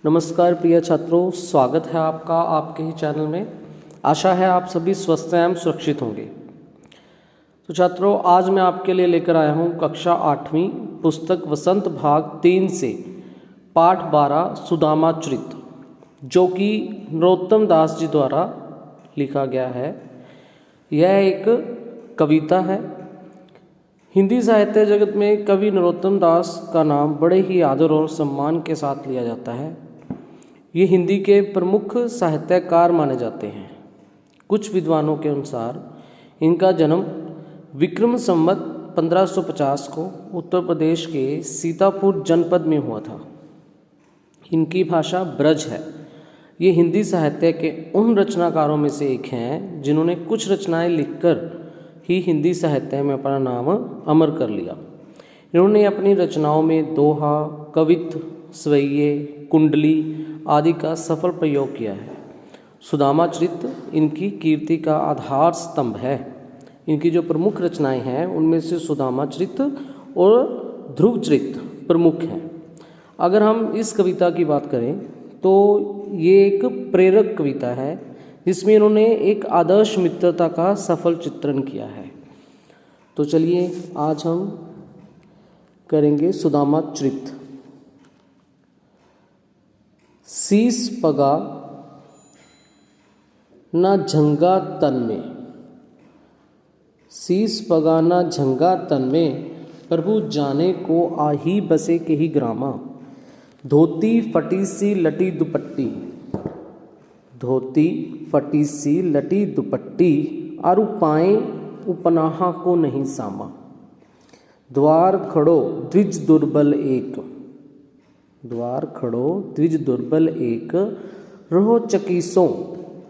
नमस्कार प्रिय छात्रों, स्वागत है आपका आपके ही चैनल में। आशा है आप सभी स्वस्थ एवं सुरक्षित होंगे। तो छात्रों, आज मैं आपके लिए लेकर आया हूँ कक्षा 8वीं पुस्तक वसंत भाग 3 से पाठ 12 सुदामा चरित, जो कि नरोत्तम दास जी द्वारा लिखा गया है। यह एक कविता है। हिंदी साहित्य जगत में कवि नरोत्तम दास का नाम बड़े ही आदर और सम्मान के साथ लिया जाता है। ये हिंदी के प्रमुख साहित्यकार माने जाते हैं। कुछ विद्वानों के अनुसार इनका जन्म विक्रम संवत 1550 को उत्तर प्रदेश के सीतापुर जनपद में हुआ था। इनकी भाषा ब्रज है। ये हिंदी साहित्य के उन रचनाकारों में से एक हैं जिन्होंने कुछ रचनाएं लिखकर ही हिंदी साहित्य में अपना नाम अमर कर लिया। इन्होंने अपनी रचनाओं में दोहा, कवित्त, स्वैये, कुंडली आदि का सफल प्रयोग किया है। सुदामा चरित इनकी कीर्ति का आधार स्तंभ है। इनकी जो प्रमुख रचनाएं हैं उनमें से सुदामा चरित और ध्रुव चरित प्रमुख हैं। अगर हम इस कविता की बात करें तो ये एक प्रेरक कविता है जिसमें इन्होंने एक आदर्श मित्रता का सफल चित्रण किया है। तो चलिए आज हम करेंगे सुदामा चरित। शीस पगा ना झंगा तन में, शीस पगा ना झंगा तन में, प्रभु जाने को आही बसे के ही ग्रामा। धोती फटी सी लटी दुपट्टी, धोती फटी सी लटी दुपट्टी, आरु पाए उपनाहा को नहीं सामा। द्वार खड़ो द्विज दुर्बल एक, द्वार खड़ो द्विज दुर्बल एक, रहो चकीसों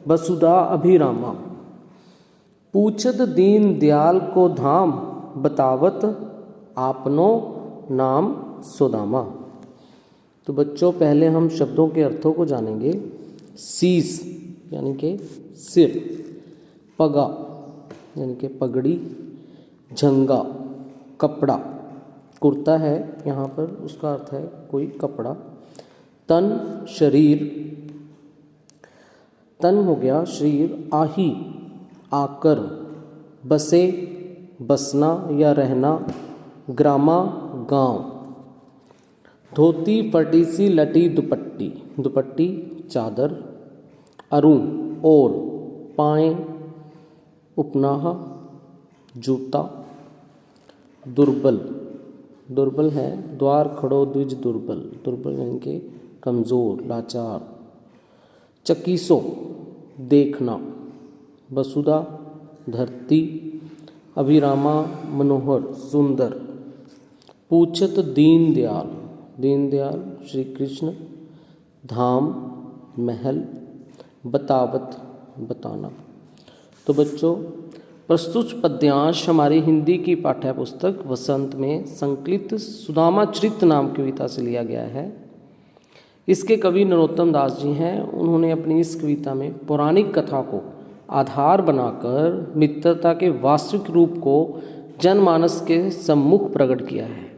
वसुधा अभिरामा। पूछत दीन दयाल को धाम, बतावत आपनो नाम सुदामा। तो बच्चों, पहले हम शब्दों के अर्थों को जानेंगे। शीस यानी कि सिर, पगा यानी कि पगड़ी, झंगा कपड़ा, कुर्ता है यहाँ पर, उसका अर्थ है कोई कपड़ा। तन शरीर, तन हो गया शरीर। आही आकर, बसे बसना या रहना, ग्रामा गांव। धोती फटी सी लटी दुपट्टी, दुपट्टी चादर। अरुण और, पाए उपनाह जूता। दुर्बल, दुर्बल है। द्वार खड़ो द्विज दुर्बल, दुर्बल यानी कि कमज़ोर, लाचार। चकीसों देखना, वसुधा धरती। अभिरामा मनोहर सुंदर। पूछत दीन दयाल, दीन दयाल श्री कृष्ण। धाम महल। बतावत बताना। तो बच्चों, प्रस्तुत पद्यांश हमारी हिंदी की पाठ्य पुस्तक वसंत में संकलित सुदामा चरित नाम की कविता से लिया गया है। इसके कवि नरोत्तम दास जी हैं। उन्होंने अपनी इस कविता में पौराणिक कथा को आधार बनाकर मित्रता के वास्तविक रूप को जनमानस के सम्मुख प्रकट किया है।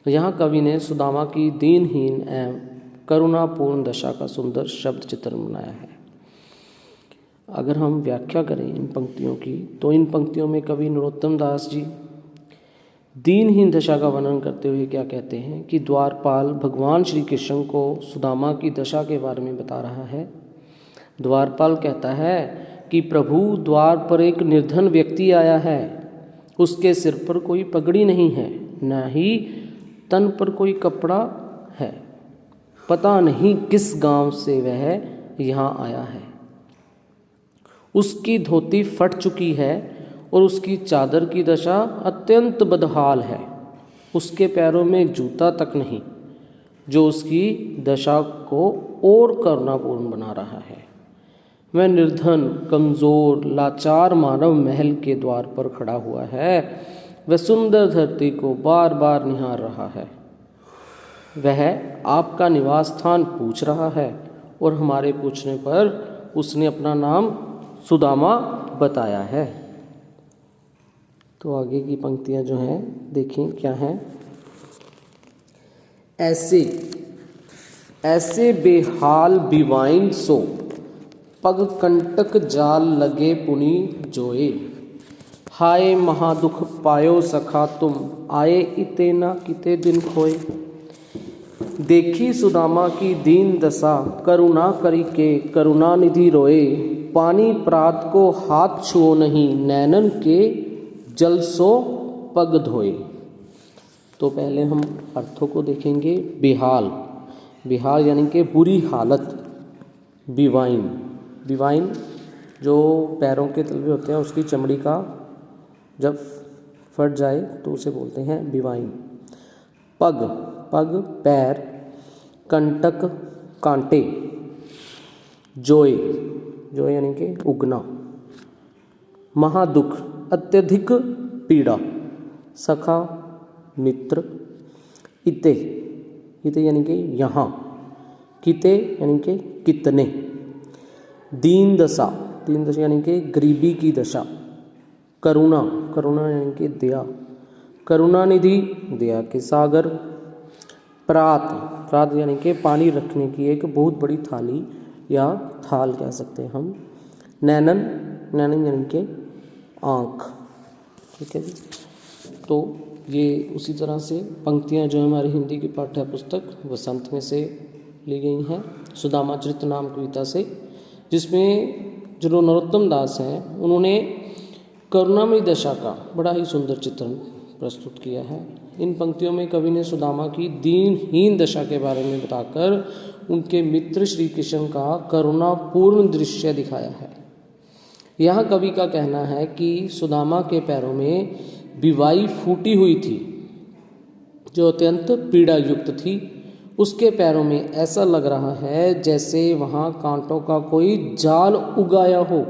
यहाँ कवि ने सुदामा की दीनहीन एवं करुणापूर्ण दशा का सुंदर शब्द चित्रण बनाया है। अगर हम व्याख्या करें इन पंक्तियों की, तो इन पंक्तियों में कवि नरोत्तम दास जी दीनहीन दशा का वर्णन करते हुए क्या कहते हैं कि द्वारपाल भगवान श्री कृष्ण को सुदामा की दशा के बारे में बता रहा है। द्वारपाल कहता है कि प्रभु, द्वार पर एक निर्धन व्यक्ति आया है। उसके सिर पर कोई पगड़ी नहीं है, न ही तन पर कोई कपड़ा है। पता नहीं किस गांव से वह यहाँ आया है। उसकी धोती फट चुकी है और उसकी चादर की दशा अत्यंत बदहाल है। उसके पैरों में जूता तक नहीं, जो उसकी दशा को और करुणापूर्ण बना रहा है। वह निर्धन, कमज़ोर, लाचार मानव महल के द्वार पर खड़ा हुआ है। वह सुंदर धरती को बार बार निहार रहा है। वह आपका निवास स्थान पूछ रहा है और हमारे पूछने पर उसने अपना नाम सुदामा बताया है। तो आगे की पंक्तियां जो हैं देखें क्या हैं। ऐसे ऐसे बेहाल बिवाइन सो, पग कंटक जाल लगे पुनि जोए। हाय महादुख पायो सखा तुम, आए इते ना किते दिन खोए। देखी सुदामा की दीन दशा, करुणा करी के करुणा निधि रोए। पानी प्रात को हाथ छुओ नहीं, नैनन के जल सो पग धोए। तो पहले हम अर्थों को देखेंगे। बेहाल, बेहाल यानी कि बुरी हालत। बिवाइन, बिवाइन जो पैरों के तलवे होते हैं उसकी चमड़ी का जब फट जाए तो उसे बोलते हैं बिवाइन। पग, पग पैर, कंटक कांटे, जोए, जोए यानी कि उगना। महादुख अत्यधिक पीड़ा, सखा मित्र। इते, इते यानी कि यहाँ, किते यानी कि कितने। दीन दशा, दीन दशा यानी कि गरीबी की दशा। करुणा, करुणा यानी कि दया। करुणा निधि दया के सागर। प्रात, प्रात यानी कि पानी रखने की एक बहुत बड़ी थाली या थाल कह सकते हैं हम। नैनन, नैनन यानी कि आँख। ठीक है जी। तो ये उसी तरह से पंक्तियाँ जो हमारी हिंदी की पाठ्य पुस्तक वसंत में से ली गई हैं, सुदामा चरित्र नाम कविता से, जिसमें जो नरोत्तम दास हैं उन्होंने करुणामयी दशा का बड़ा ही सुंदर चित्रण प्रस्तुत किया है। इन पंक्तियों में कवि ने सुदामा की दीनहीन दशा के बारे में बताकर उनके मित्र श्री कृष्ण का करुणापूर्ण दृश्य दिखाया है। यहाँ कवि का कहना है कि सुदामा के पैरों में बिवाई फूटी हुई थी जो अत्यंत पीड़ा युक्त थी। उसके पैरों में ऐसा लग रहा है जैसे वहाँ कांटों का कोई जाल उगाया हो।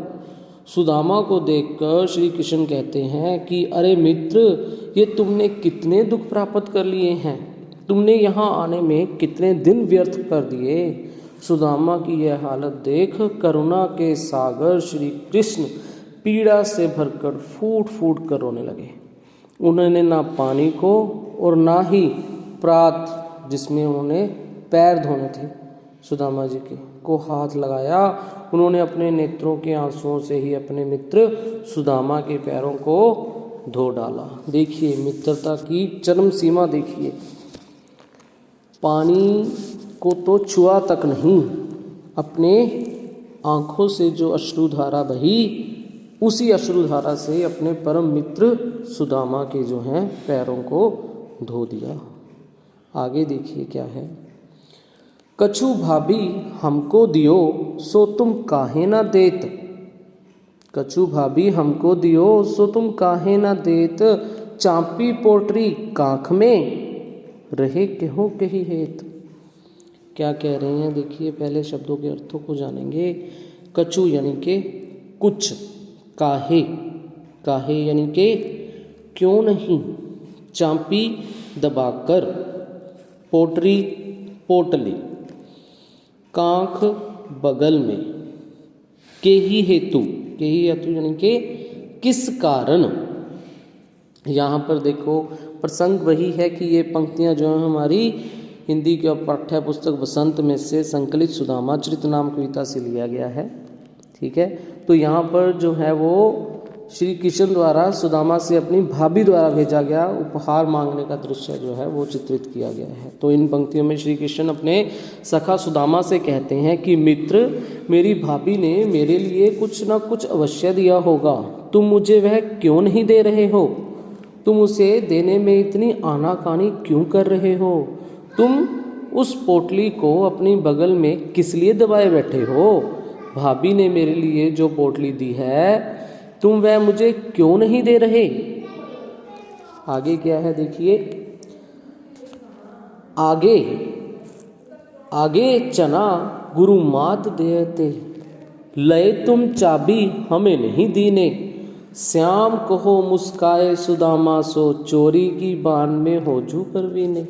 सुदामा को देखकर श्री कृष्ण कहते हैं कि अरे मित्र, ये तुमने कितने दुख प्राप्त कर लिए हैं, तुमने यहाँ आने में कितने दिन व्यर्थ कर दिए। सुदामा की यह हालत देख करुणा के सागर श्री कृष्ण पीड़ा से भरकर फूट फूट कर रोने लगे। उन्होंने ना पानी को और ना ही प्रात जिसमें उन्होंने पैर धोने थे सुदामा जी के को हाथ लगाया। उन्होंने अपने नेत्रों के आंसुओं से ही अपने मित्र सुदामा के पैरों को धो डाला। देखिए मित्रता की चरम सीमा देखिए। पानी को तो छुआ तक नहीं, अपने आंखों से जो अश्रुधारा बही उसी अश्रुधारा से अपने परम मित्र सुदामा के जो हैं पैरों को धो दिया। आगे देखिए क्या है। कछु भाभी हमको दियो सो तुम काहे ना देत। कछु भाभी हमको दियो सो तुम काहे ना देत। चांपी पोटरी काख में रहे केहो कही हेत। क्या कह रहे हैं देखिए, पहले शब्दों के अर्थों को जानेंगे। कछु यानी कि कुछ, काहे, काहे यानी कि क्यों नहीं, चांपी दबाकर, पोटरी पोटली, कांख बगल में, के ही हेतु, के ही हेतु यानी कि किस कारण। यहाँ पर देखो प्रसंग वही है कि ये पंक्तियाँ जो हैं हमारी हिंदी के पाठ्य पुस्तक वसंत में से संकलित सुदामा चरित्र नाम कविता से लिया गया है। ठीक है, तो यहाँ पर जो है वो श्री कृष्ण द्वारा सुदामा से अपनी भाभी द्वारा भेजा गया उपहार मांगने का दृश्य जो है वो चित्रित किया गया है। तो इन पंक्तियों में श्री कृष्ण अपने सखा सुदामा से कहते हैं कि मित्र, मेरी भाभी ने मेरे लिए कुछ ना कुछ अवश्य दिया होगा, तुम मुझे वह क्यों नहीं दे रहे हो? तुम उसे देने में इतनी आनाकानी क्यों कर रहे हो? तुम उस पोटली को अपनी बगल में किस लिए दबाए बैठे हो? भाभी ने मेरे लिए जो पोटली दी है तुम वह मुझे क्यों नहीं दे रहे? आगे क्या है देखिए। आगे आगे चना गुरु मात देते, लय तुम चाबी हमें नहीं दीने। श्याम कहो मुस्काए सुदामा सो, चोरी की बान में हो जू परवीने।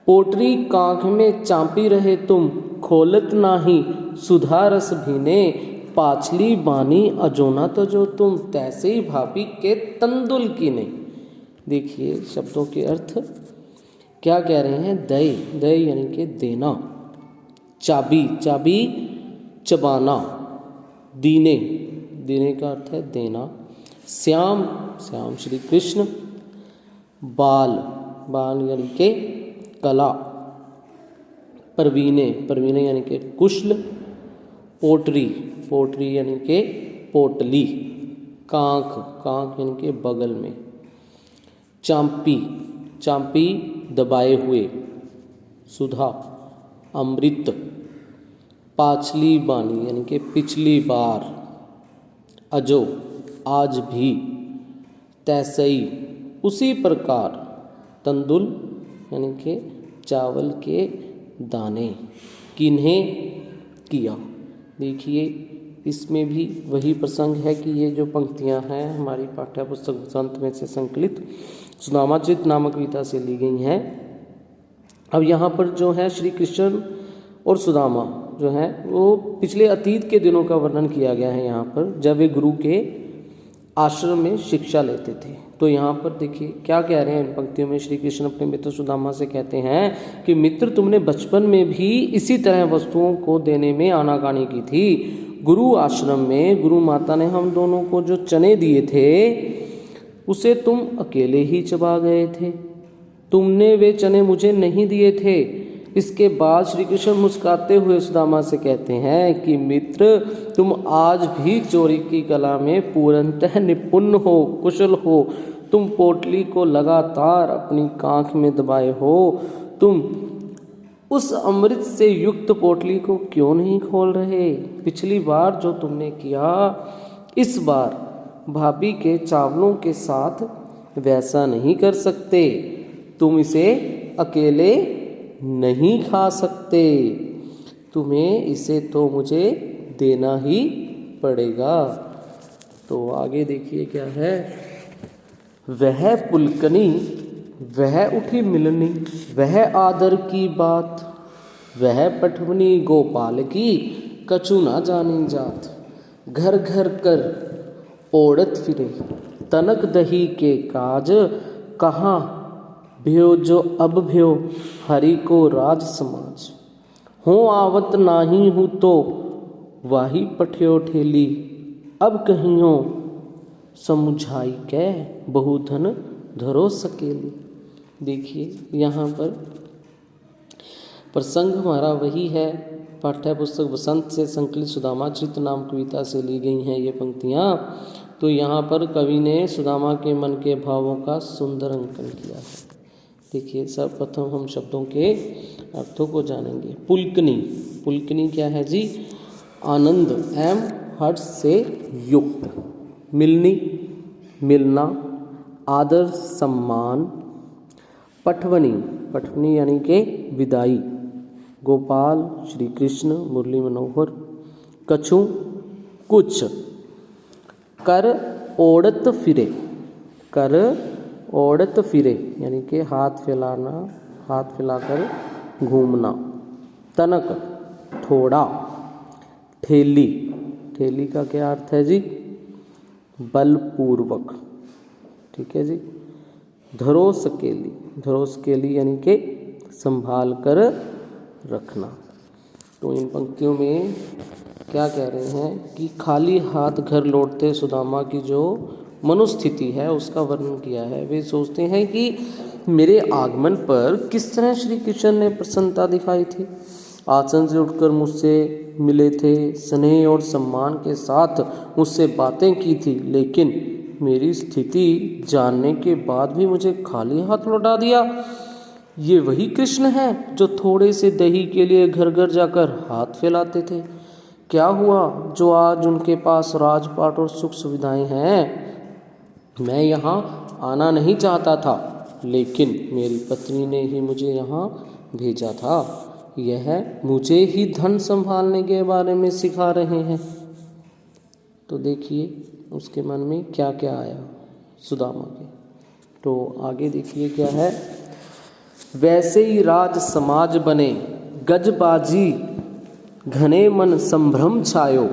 पोटरी कांख में चांपी रहे तुम, खोलत नाही सुधा रस भीने। पाछली बानी अजोना तो जो तुम, तैसे ही भाभी के तंदुल कीने। देखिए शब्दों के अर्थ क्या कह रहे हैं। दय, दय यानी कि देना, चाबी, चाबी चबाना। दीने, दीने का अर्थ है देना। श्याम, श्याम श्री कृष्ण। बाल, बाल यानी के कला। परवीने, परवीने यानी के कुशल। पोटरी, पोटरी यानी के पोटली। कांख, कांख यानी के बगल में। चांपी, चांपी दबाए हुए। सुधा, अमृत। पाछली बानी यानी कि पिछली बार। अजो, आज भी। तैसई, उसी प्रकार। तंदुल यानी कि चावल के दाने। किन्हें, किया। देखिए इसमें भी वही प्रसंग है कि ये जो पंक्तियां हैं हमारी पाठ्य पुस्तक बसंत में से संकलित सुदामाचरित नामक कविता से ली गई हैं। अब यहाँ पर जो है श्री कृष्ण और सुदामा जो है वो पिछले अतीत के दिनों का वर्णन किया गया है यहाँ पर, जब वे गुरु के आश्रम में शिक्षा लेते थे। तो यहाँ पर देखिए क्या कह रहे हैं इन पंक्तियों में। श्री कृष्ण अपने मित्र सुदामा से कहते हैं कि मित्र, तुमने बचपन में भी इसी तरह वस्तुओं को देने में आनाकानी की थी। गुरु आश्रम में गुरु माता ने हम दोनों को जो चने दिए थे उसे तुम अकेले ही चबा गए थे। तुमने वे चने मुझे नहीं दिए थे। इसके बाद श्री कृष्ण मुस्कुराते हुए सुदामा से कहते हैं कि मित्र, तुम आज भी चोरी की कला में पूर्णतः निपुण हो, कुशल हो। तुम पोटली को लगातार अपनी कांख में दबाए हो। तुम उस अमृत से युक्त पोटली को क्यों नहीं खोल रहे? पिछली बार जो तुमने किया, इस बार भाभी के चावलों के साथ वैसा नहीं कर सकते। तुम इसे अकेले नहीं खा सकते। तुम्हें इसे तो मुझे देना ही पड़ेगा। तो आगे देखिए क्या है। वह पुलकनी, वह उठी मिलनी, वह आदर की बात, वह पठवनी गोपाल की, कछु ना जानी जात। घर घर कर ओढ़त फिरे, तनक दही के काज, कहाँ भ्यो जो अब भ्यो, हरि को राज समाज। हो आवत नाही हूँ तो वाही पठ्यो ठेली, अब कहियो समुझाई कै बहुधन धरो सकेली। देखिए यहाँ पर प्रसंग हमारा वही है, पाठ्य पुस्तक बसंत से संकलित सुदामाचरित नाम कविता से ली गई हैं ये पंक्तियाँ। तो यहाँ पर कवि ने सुदामा के मन के भावों का सुंदर अंकन किया है। देखिए सर्वप्रथम हम शब्दों के अर्थों को जानेंगे। पुलकनी, पुलकनी क्या है जी? आनंद एवं हर्ष से युक्त। मिलनी, मिलना, आदर सम्मान। पठवनी, पठवनी यानी के विदाई। गोपाल श्री कृष्ण मुरली मनोहर। कछु कुछ। कर ओढ़त फिरे, कर ओढ़त फिरे यानी कि हाथ फैलाना, हाथ फैलाकर घूमना। तनक थोड़ा। ठेली, ठेली का क्या अर्थ है जी? बलपूर्वक। ठीक है जी। धरो सकेली, धरो सकेली यानी कि संभाल कर रखना। तो इन पंक्तियों में क्या कह रहे हैं कि खाली हाथ घर लौटते सुदामा की जो मनोस्थिति है उसका वर्णन किया है। वे सोचते हैं कि मेरे आगमन पर किस तरह श्री कृष्ण ने प्रसन्नता दिखाई थी। आसन से उठकर मुझसे मिले थे, स्नेह और सम्मान के साथ मुझसे बातें की थी, लेकिन मेरी स्थिति जानने के बाद भी मुझे खाली हाथ लौटा दिया। ये वही कृष्ण हैं जो थोड़े से दही के लिए घर घर जाकर हाथ फैलाते थे। क्या हुआ जो आज उनके पास राजपाट और सुख सुविधाएं हैं? मैं यहाँ आना नहीं चाहता था, लेकिन मेरी पत्नी ने ही मुझे यहाँ भेजा था। यह मुझे ही धन संभालने के बारे में सिखा रहे हैं। तो देखिए उसके मन में क्या क्या आया सुदामा के। तो आगे देखिए क्या है। वैसे ही राज समाज बने, गजबाजी घने मन संभ्रम छायो,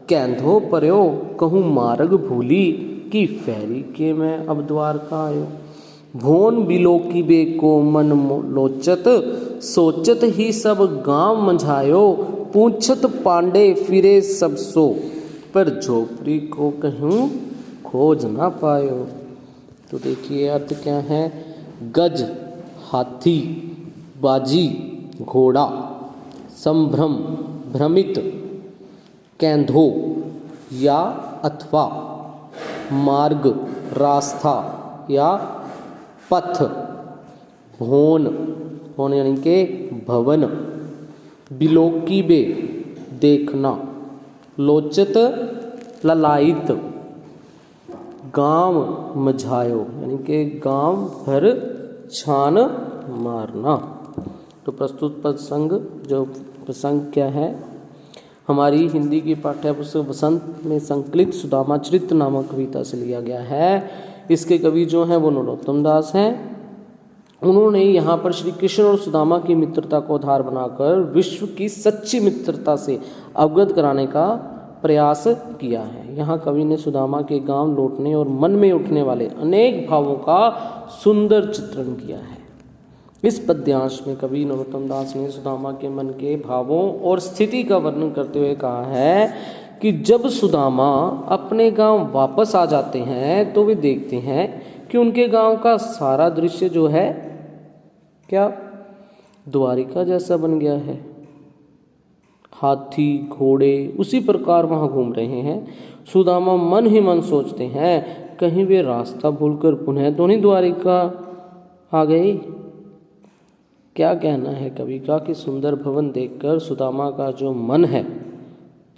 कैंधो पर्यो कहूँ मार्ग भूली, कि फेरी के मैं अब द्वारका आयो। भोन बिलो की बे को मन लोचत, सोचत ही सब गांव मंझायो, पूछत पांडे फिरे सब सो, पर झोपड़ी को कहीं खोज ना पायो। तो देखिए अर्थ क्या है। गज हाथी, बाजी घोड़ा, संभ्रम भ्रमित, कैंधो या अथवा, मार्ग रास्ता या पथ, भोन भोन यानी के भवन, बिलोकीबे देखना, लोचत ललायित, गांव मझायो यानी के गांव भर छान मारना। तो प्रस्तुत प्रसंग जो प्रसंग क्या है, हमारी हिंदी की पाठ्य पुस्तक बसंत में संकलित सुदामा चरित नामक कविता से लिया गया है। इसके कवि जो हैं वो नरोत्तम दास हैं। उन्होंने यहाँ पर श्री कृष्ण और सुदामा की मित्रता को आधार बनाकर विश्व की सच्ची मित्रता से अवगत कराने का प्रयास किया है। यहाँ कवि ने सुदामा के गांव लौटने और मन में उठने वाले अनेक भावों का सुंदर चित्रण किया है। इस पद्यांश में कवि नरोत्तम दास ने सुदामा के मन के भावों और स्थिति का वर्णन करते हुए कहा है कि जब सुदामा अपने गांव वापस आ जाते हैं तो वे देखते हैं कि उनके गांव का सारा दृश्य जो है क्या द्वारिका जैसा बन गया है। हाथी घोड़े उसी प्रकार वहां घूम रहे हैं। सुदामा मन ही मन सोचते हैं कहीं वे रास्ता भूलकर पुनः तो नहीं द्वारिका आ गई। क्या कहना है कवि का कि सुंदर भवन देखकर सुदामा का जो मन है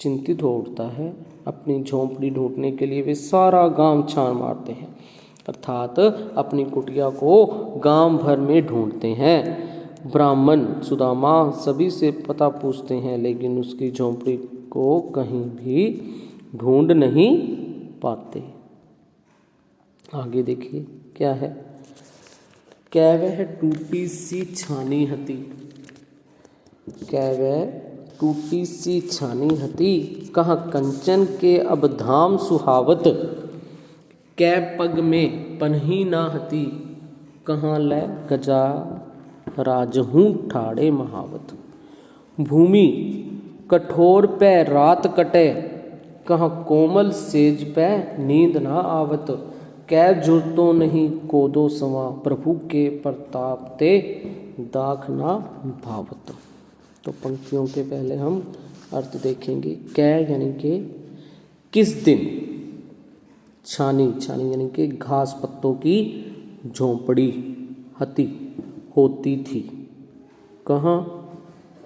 चिंतित हो उठता है। अपनी झोंपड़ी ढूंढने के लिए वे सारा गांव छान मारते हैं, अर्थात अपनी कुटिया को गांव भर में ढूंढते हैं। ब्राह्मण सुदामा सभी से पता पूछते हैं लेकिन उसकी झोंपड़ी को कहीं भी ढूंढ नहीं पाते। आगे देखिए क्या है। कै वह टूटी सी छानी हती, कै वह टूटी सी छानी हती, कहाँ कंचन के अब धाम सुहावत, कै पग में पन्ही ना हती, कहाँ लै गजा राजहूँ ठाड़े महावत। भूमि कठोर पे रात कटे, कहाँ कोमल सेज पे नींद ना आवत, कै जुरतो नहीं कोदो सवा, प्रभु के प्रताप ते दाख ना भावत। तो पंक्तियों के पहले हम अर्थ देखेंगे। कै यानी के किस दिन, छानी छानी यानी के घास पत्तों की झोंपड़ी, हती होती थी, कहाँ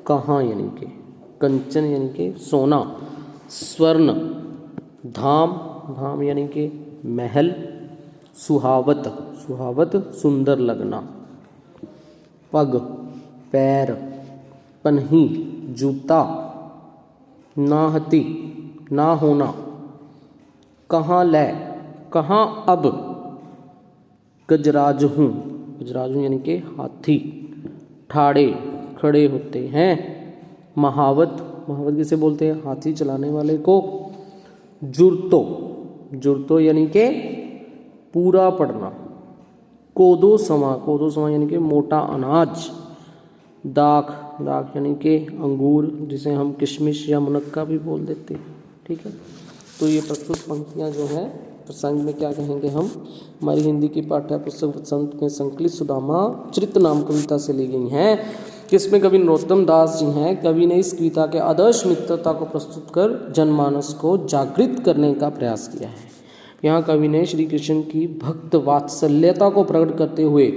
कहाँ यानी के कंचन यानी के सोना, स्वर्ण, धाम धाम यानी के महल, सुहावत सुहावत सुंदर लगना, पग पैर, पन्ही जूता, नाहती ना होना, कहाँ लै कहाँ अब, गजराजहूँ गजराजहूँ यानी के हाथी, ठाड़े खड़े होते हैं, महावत महावत किसे बोलते हैं, हाथी चलाने वाले को, जुरतो जुरतो यानी के पूरा पड़ना, कोदो समा यानी के मोटा अनाज, दाख दाख यानी के अंगूर जिसे हम किशमिश या मुनक्का भी बोल देते हैं। ठीक है, तो ये प्रस्तुत पंक्तियाँ जो हैं प्रसंग में क्या कहेंगे हम, हमारी हिंदी की पाठ्य पुस्तक बसंत में संकलित सुदामा चरित नाम कविता से ली गई हैं। इसमें कवि नरोत्तम दास जी हैं। कवि ने इस कविता के आदर्श मित्रता को प्रस्तुत कर जनमानस को जागृत करने का प्रयास किया है। यहाँ कवि ने श्री कृष्ण की भक्त वात्सल्यता को प्रकट करते हुए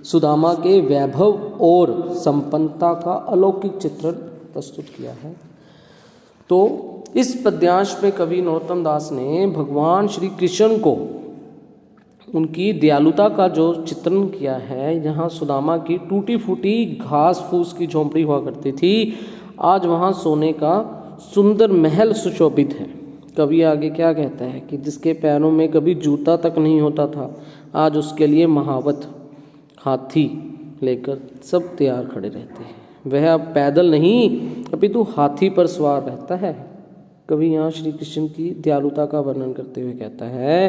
सुदामा के वैभव और संपन्नता का अलौकिक चित्रण प्रस्तुत किया है। तो इस पद्यांश में कवि नरोत्तम दास ने भगवान श्री कृष्ण को उनकी दयालुता का जो चित्रण किया है, जहाँ सुदामा की टूटी फूटी घास फूस की झोंपड़ी हुआ करती थी, आज वहाँ सोने का सुंदर महल सुशोभित है। कवि आगे क्या कहता है कि जिसके पैरों में कभी जूता तक नहीं होता था, आज उसके लिए महावत हाथी लेकर सब तैयार खड़े रहते हैं। वह अब पैदल नहीं अपितु हाथी पर सवार रहता है। कवि यहाँ श्री कृष्ण की दयालुता का वर्णन करते हुए कहता है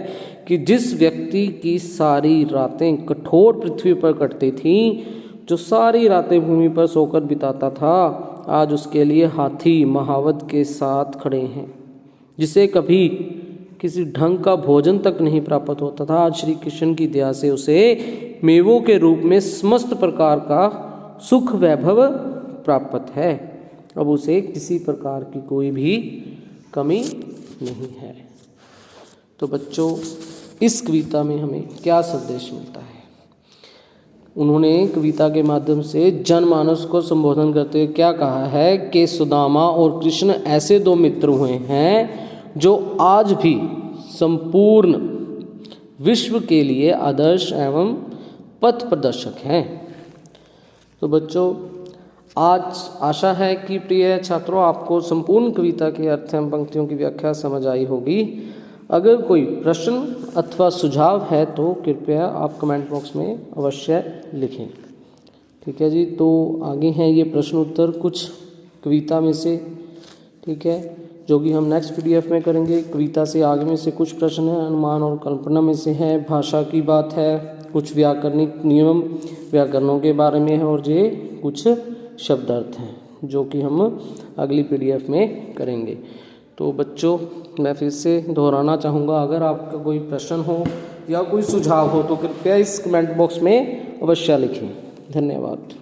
कि जिस व्यक्ति की सारी रातें कठोर पृथ्वी पर कटती थीं, जो सारी रातें भूमि पर सोकर बिताता था, आज उसके लिए हाथी महावत के साथ खड़े हैं। जिसे कभी किसी ढंग का भोजन तक नहीं प्राप्त होता था, आज श्री कृष्ण की दया से उसे मेवों के रूप में समस्त प्रकार का सुख वैभव प्राप्त है। अब उसे किसी प्रकार की कोई भी कमी नहीं है। तो बच्चों, इस कविता में हमें क्या संदेश मिलता है? उन्होंने कविता के माध्यम से जनमानस को संबोधन करते हुए क्या कहा है कि सुदामा और कृष्ण ऐसे दो मित्र हुए हैं जो आज भी संपूर्ण विश्व के लिए आदर्श एवं पथ प्रदर्शक हैं। तो बच्चों, आज आशा है कि प्रिय छात्रों आपको संपूर्ण कविता के अर्थ एवं पंक्तियों की व्याख्या समझ आई होगी। अगर कोई प्रश्न अथवा सुझाव है तो कृपया आप कमेंट बॉक्स में अवश्य लिखें। ठीक है जी, तो आगे हैं ये प्रश्न उत्तर कुछ कविता में से, ठीक है, जो कि हम नेक्स्ट PDF में करेंगे। कविता से आगे में से कुछ प्रश्न हैं, अनुमान और कल्पना में से है, भाषा की बात है, कुछ व्याकरणिक नियम व्याकरणों के बारे में है और ये कुछ शब्दार्थ हैं जो कि हम अगली PDF में करेंगे। तो बच्चों, मैं फिर से दोहराना चाहूँगा, अगर आपका कोई प्रश्न हो या कोई सुझाव हो तो कृपया इस कमेंट बॉक्स में अवश्य लिखें। धन्यवाद।